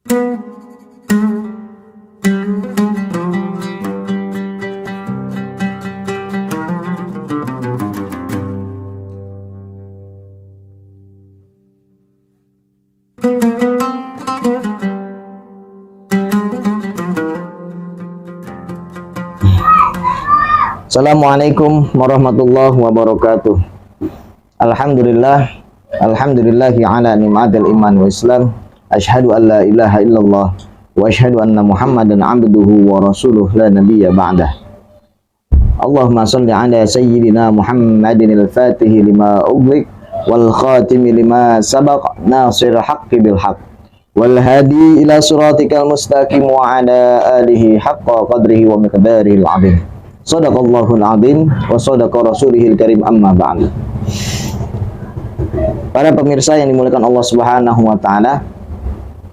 Assalamualaikum warahmatullahi wabarakatuh. Alhamdulillahi ala ni'matil iman wa islam. Asyhadu an la ilaha illallah wa asyhadu anna Muhammadan abduhu wa rasuluh la nabiyya ba'dah. Allahumma shalli ala sayyidina Muhammadin al-fatihi lima ughliq wal khatimi lima sabaq nasir haqqi bil haqq wal hadi ila siratikal mustaqim wa ala alihi haqqa qadrihi wa miqdarihil 'azim. Shadaqallahul 'azim wa shadaqa rasulihil karim, amma ba'du. Para pemirsa yang dimuliakan Allah Subhanahu wa taala,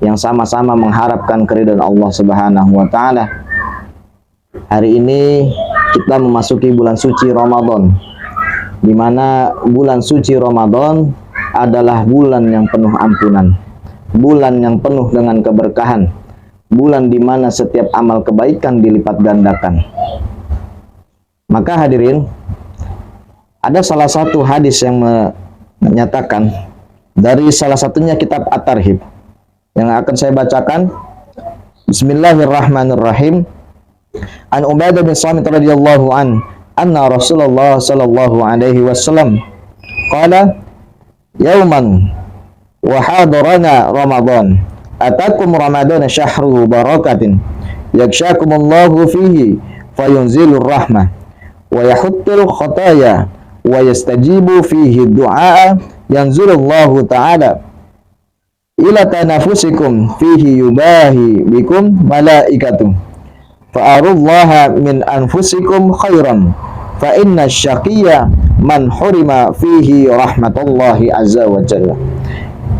yang sama-sama mengharapkan keridhaan Allah Subhanahu wa taala. Hari ini kita memasuki bulan suci Ramadan, di mana bulan suci Ramadan adalah bulan yang penuh ampunan, bulan yang penuh dengan keberkahan, bulan di mana setiap amal kebaikan dilipat gandakan. Maka hadirin, ada salah satu hadis yang menyatakan dari salah satunya kitab At-Tarhib yang akan saya bacakan. Bismillahirrahmanirrahim. An Ubadah bin Samit radhiyallahu anna Rasulullah sallallahu alaihi wasallam qala yauman wa hadarana Ramadan atakum Ramadan syahru barakatin yakshakumullahu fihi fayunzilur rahmah wa yahuttul khataya wa yastajibu fihi du'a yanzulullahu ta'ala ila tanafusikum fihi yubahi bikum malaikatu fa'arullaha min anfusikum khairan fa inna syaqiyya man hurima fihi rahmatullahi azza wa jalla.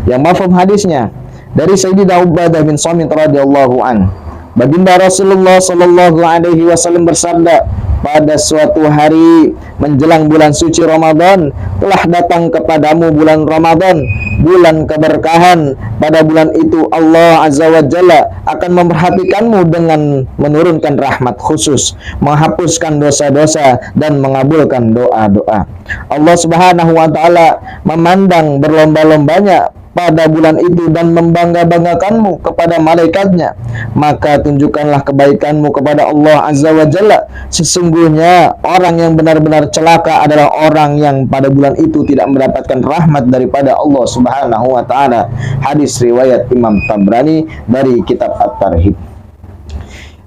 Yang mafhum hadisnya dari Sayyidina Ubadah bin Samit radhiyallahu an, baginda Rasulullah sallallahu alaihi wasallam bersabda, pada suatu hari menjelang bulan suci Ramadan telah datang kepadamu bulan Ramadan, bulan keberkahan. Pada bulan itu Allah Azza wa Jalla akan memperhatikanmu dengan menurunkan rahmat khusus, menghapuskan dosa-dosa dan mengabulkan doa-doa. Allah Subhanahu wa taala memandang berlomba-lombanya pada bulan itu dan membangga-banggakanmu kepada malaikatnya. Maka tunjukkanlah kebaikanmu kepada Allah Azza wa Jalla. Sesungguhnya orang yang benar-benar celaka adalah orang yang pada bulan itu tidak mendapatkan rahmat daripada Allah Subhanahu wa taala. Hadis riwayat Imam Tabrani dari kitab At-Tarhib.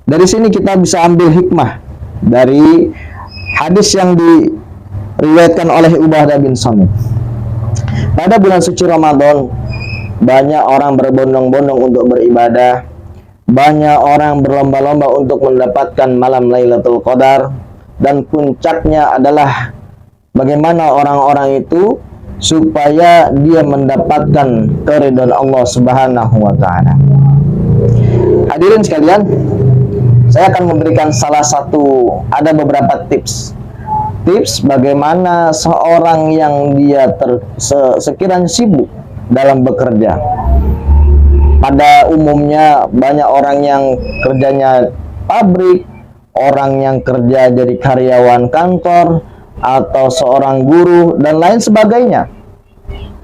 Dari sini kita bisa ambil hikmah dari hadis yang diriwayatkan oleh Ubadah bin Samit. Pada bulan suci Ramadan, banyak orang berbondong-bondong untuk beribadah, banyak orang berlomba-lomba untuk mendapatkan malam Lailatul Qadar, dan puncaknya adalah bagaimana orang-orang itu supaya dia mendapatkan keridhaan Allah Subhanahu wa taala. Hadirin sekalian, saya akan memberikan ada beberapa tips bagaimana seorang yang dia sekiranya sibuk dalam bekerja. Pada umumnya banyak orang yang kerjanya pabrik, orang yang kerja jadi karyawan kantor, atau seorang guru, dan lain sebagainya.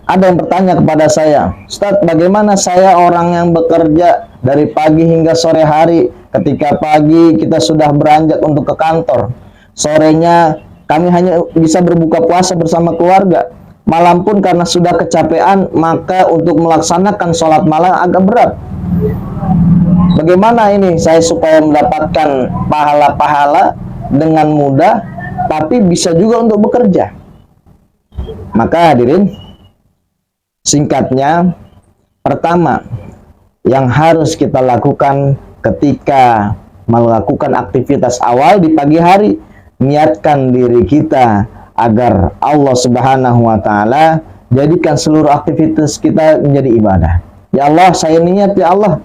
Ada yang bertanya kepada saya, Ustaz, bagaimana saya orang yang bekerja dari pagi hingga sore hari? Ketika pagi kita sudah beranjak untuk ke kantor, sorenya kami hanya bisa berbuka puasa bersama keluarga. Malam pun karena sudah kecapean, maka untuk melaksanakan sholat malam agak berat. Bagaimana ini saya supaya mendapatkan pahala-pahala dengan mudah, tapi bisa juga untuk bekerja? Maka hadirin, singkatnya, pertama yang harus kita lakukan ketika melakukan aktivitas awal di pagi hari, niatkan diri kita agar Allah Subhanahu wa taala jadikan seluruh aktivitas kita menjadi ibadah. Ya Allah, saya niat ya Allah.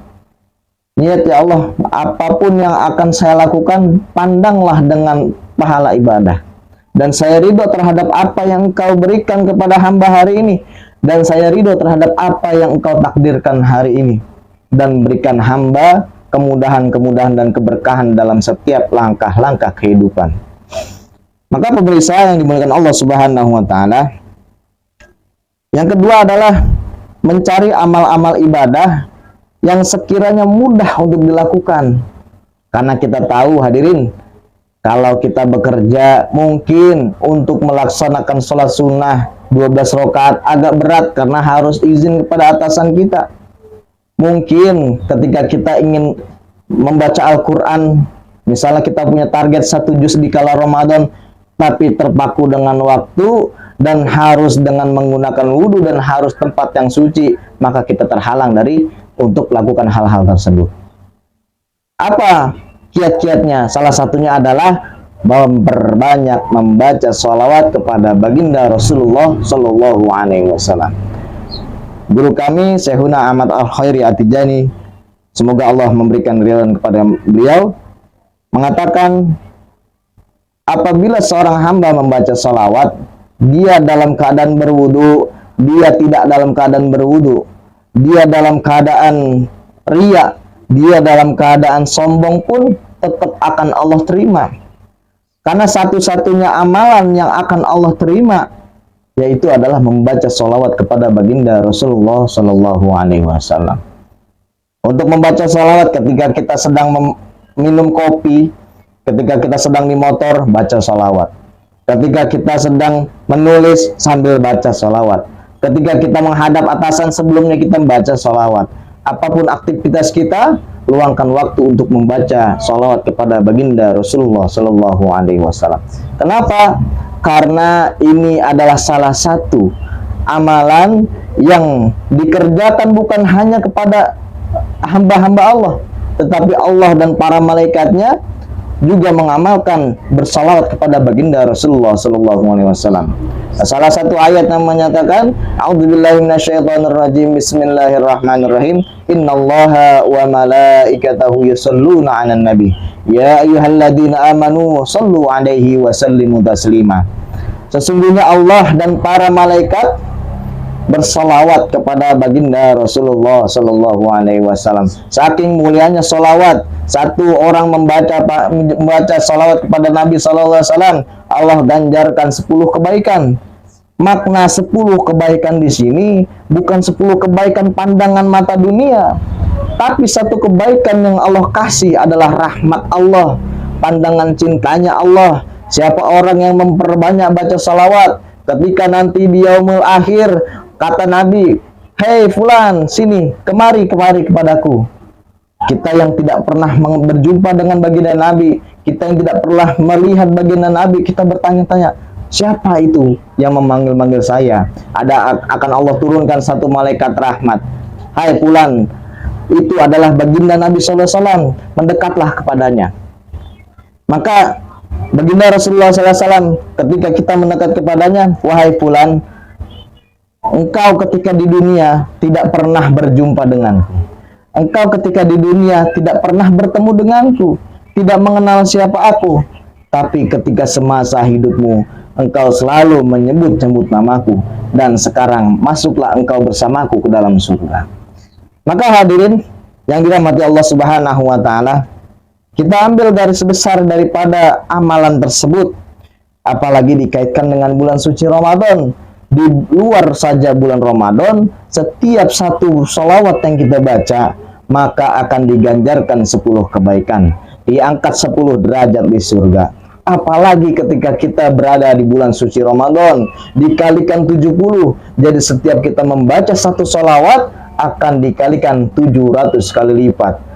Niat ya Allah, apapun yang akan saya lakukan, pandanglah dengan pahala ibadah. Dan saya ridho terhadap apa yang Engkau berikan kepada hamba hari ini. Dan saya ridho terhadap apa yang Engkau takdirkan hari ini. dan berikan hamba kemudahan-kemudahan dan keberkahan dalam setiap langkah-langkah kehidupan. Maka pemirsa yang dimuliakan Allah Subhanahu wa taala, yang kedua adalah mencari amal-amal ibadah yang sekiranya mudah untuk dilakukan. Karena kita tahu hadirin, kalau kita bekerja mungkin untuk melaksanakan sholat sunnah 12 rakaat agak berat karena harus izin kepada atasan kita. Mungkin ketika kita ingin membaca Al-Quran, misalnya kita punya target 1 juz di kala Ramadan, tapi terpaku dengan waktu dan harus dengan menggunakan wudhu dan harus tempat yang suci, maka kita terhalang dari untuk melakukan hal-hal tersebut. Apa kiat-kiatnya? Salah satunya adalah memperbanyak membaca sholawat kepada baginda Rasulullah Shallallahu Alaihi Wasallam. Guru kami Syekhuna Ahmad Al-Khairi At-Tijani, semoga Allah memberikan ridhaan kepada beliau, mengatakan apabila seorang hamba membaca sholawat, dia dalam keadaan berwudu, dia tidak dalam keadaan berwudu, dia dalam keadaan riya, dia dalam keadaan sombong pun tetap akan Allah terima. Karena satu-satunya amalan yang akan Allah terima yaitu adalah membaca sholawat kepada baginda Rasulullah Shallallahu Alaihi Wasallam. Untuk membaca sholawat ketika kita sedang minum kopi, ketika kita sedang di motor, baca sholawat. Ketika kita sedang menulis sambil baca sholawat. Ketika kita menghadap atasan sebelumnya kita membaca sholawat. Apapun aktivitas kita, luangkan waktu untuk membaca sholawat kepada baginda Rasulullah Shallallahu Alaihi Wasallam. Kenapa? Karena ini adalah salah satu amalan yang dikerjakan bukan hanya kepada hamba-hamba Allah, tetapi Allah dan para malaikatnya juga mengamalkan bersalawat kepada baginda Rasulullah Sallallahu Alaihi Wasallam. Salah satu ayat yang menyatakan, "A'udzubillahi minasyaitonirrajim. Bismillahirrahmanirrahim. Innallaha wa malaikatahu yusholluna 'alan nabi. Ya ayyuhalladzina amanu shallu 'alaihi wa sallimu taslima." Sesungguhnya Allah dan para malaikat bersalawat kepada baginda Rasulullah Sallallahu Alaihi Wasallam. Saking mulianya salawat, satu orang membaca salawat kepada Nabi Sallallahu Alaihi Wasallam, Allah ganjarkan 10 kebaikan. Makna 10 kebaikan di sini bukan 10 kebaikan pandangan mata dunia, tapi satu kebaikan yang Allah kasih adalah rahmat Allah, pandangan cintanya Allah. Siapa orang yang memperbanyak baca salawat, ketika nanti di yaumul akhir, kata Nabi, "Hei fulan, sini, kemari kepadaku." Kita yang tidak pernah berjumpa dengan baginda Nabi, kita yang tidak pernah melihat baginda Nabi, kita bertanya-tanya, siapa itu yang memanggil-manggil saya? Akan Allah turunkan satu malaikat rahmat. "Hai fulan, itu adalah baginda Nabi SAW, mendekatlah kepadanya." Maka baginda Rasulullah SAW ketika kita mendekat kepadanya, "Wahai fulan, engkau ketika di dunia tidak pernah berjumpa denganku. Engkau ketika di dunia tidak pernah bertemu denganku, tidak mengenal siapa aku. Tapi ketika semasa hidupmu, engkau selalu menyebut-nyebut namaku. Dan sekarang masuklah engkau bersamaku ke dalam surga." Maka hadirin yang dirahmati Allah Subhanahu wa Ta'ala, kita ambil garis besar daripada amalan tersebut, apalagi dikaitkan dengan bulan suci Ramadan. Di luar saja bulan Ramadan, setiap satu sholawat yang kita baca, maka akan diganjarkan 10 kebaikan, diangkat 10 derajat di surga. Apalagi ketika kita berada di bulan suci Ramadan, dikalikan 70, jadi setiap kita membaca satu sholawat akan dikalikan 700 kali lipat.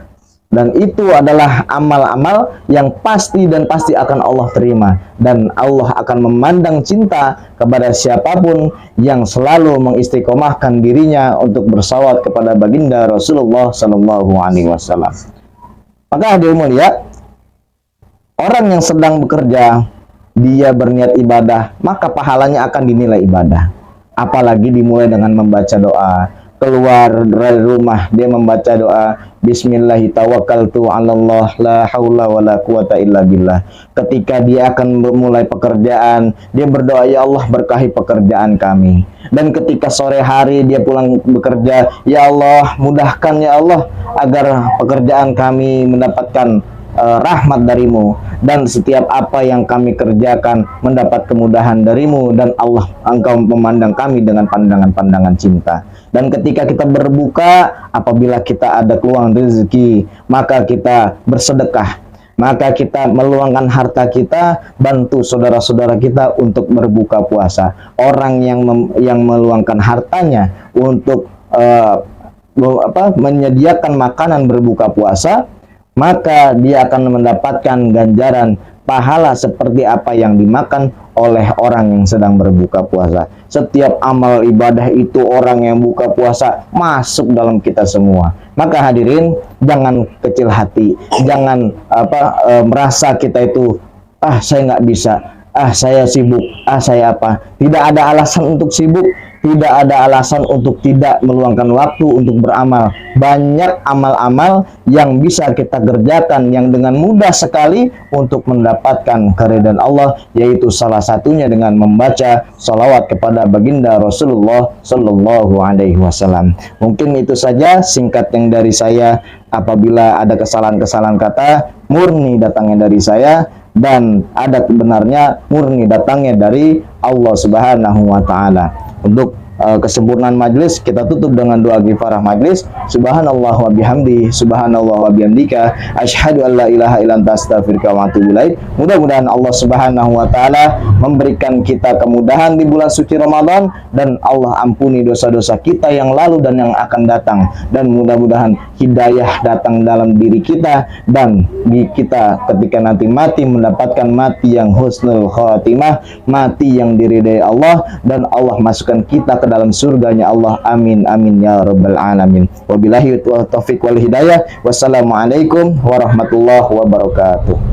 Dan itu adalah amal-amal yang pasti dan pasti akan Allah terima. Dan Allah akan memandang cinta kepada siapapun yang selalu mengistiqomahkan dirinya untuk bersalawat kepada baginda Rasulullah Sallallahu Alaihi Wasallam. Maka hadirin mulia, orang yang sedang bekerja, dia berniat ibadah, maka pahalanya akan dinilai ibadah. Apalagi dimulai dengan membaca doa, keluar dari rumah dia membaca doa Bismillahi tawakkaltu 'alallah la haula wala quwata illa billah. Ketika dia akan memulai pekerjaan, dia berdoa, ya Allah berkahi pekerjaan kami. Dan ketika sore hari dia pulang bekerja, ya Allah mudahkan ya Allah agar pekerjaan kami mendapatkan rahmat darimu, dan setiap apa yang kami kerjakan mendapat kemudahan darimu, dan Allah engkau memandang kami dengan pandangan-pandangan cinta. Dan ketika kita berbuka, apabila kita ada peluang rezeki, maka kita bersedekah, maka kita meluangkan harta kita, bantu saudara-saudara kita untuk berbuka puasa. Orang yang meluangkan hartanya untuk menyediakan makanan berbuka puasa, maka dia akan mendapatkan ganjaran pahala seperti apa yang dimakan oleh orang yang sedang berbuka puasa. Setiap amal ibadah itu orang yang buka puasa masuk dalam kita semua. Maka hadirin, jangan kecil hati, jangan merasa kita itu saya nggak bisa, saya sibuk, saya apa. Tidak ada alasan untuk sibuk, tidak ada alasan untuk tidak meluangkan waktu untuk beramal. Banyak amal-amal yang bisa kita kerjakan yang dengan mudah sekali untuk mendapatkan keridhaan Allah, yaitu salah satunya dengan membaca salawat kepada baginda Rasulullah Sallallahu Alaihi Wasallam. Mungkin itu saja singkat yang dari saya. Apabila ada kesalahan-kesalahan kata, murni datangnya dari saya, dan ada kebenarnya murni datangnya dari Allah Subhanahu wa taala. Untuk kesempurnaan majlis kita tutup dengan doa kifarah majlis. Subhanallah wa bihamdi, subhanallah wa bihamdika, asyhadu an la ilaha illa anta astaghfiruka wa atubu ilaik. Mudah-mudahan Allah Subhanahu wa taala memberikan kita kemudahan di bulan suci Ramadan, dan Allah ampuni dosa-dosa kita yang lalu dan yang akan datang, dan mudah-mudahan hidayah datang dalam diri kita, dan di kita ketika nanti mati mendapatkan mati yang husnul khatimah, mati yang diridai Allah, dan Allah masukkan kita ke dalam surganya Allah. Amin amin ya rabbal alamin. Wabillahi taufiq wal hidayah. Wassalamualaikum warahmatullahi wabarakatuh.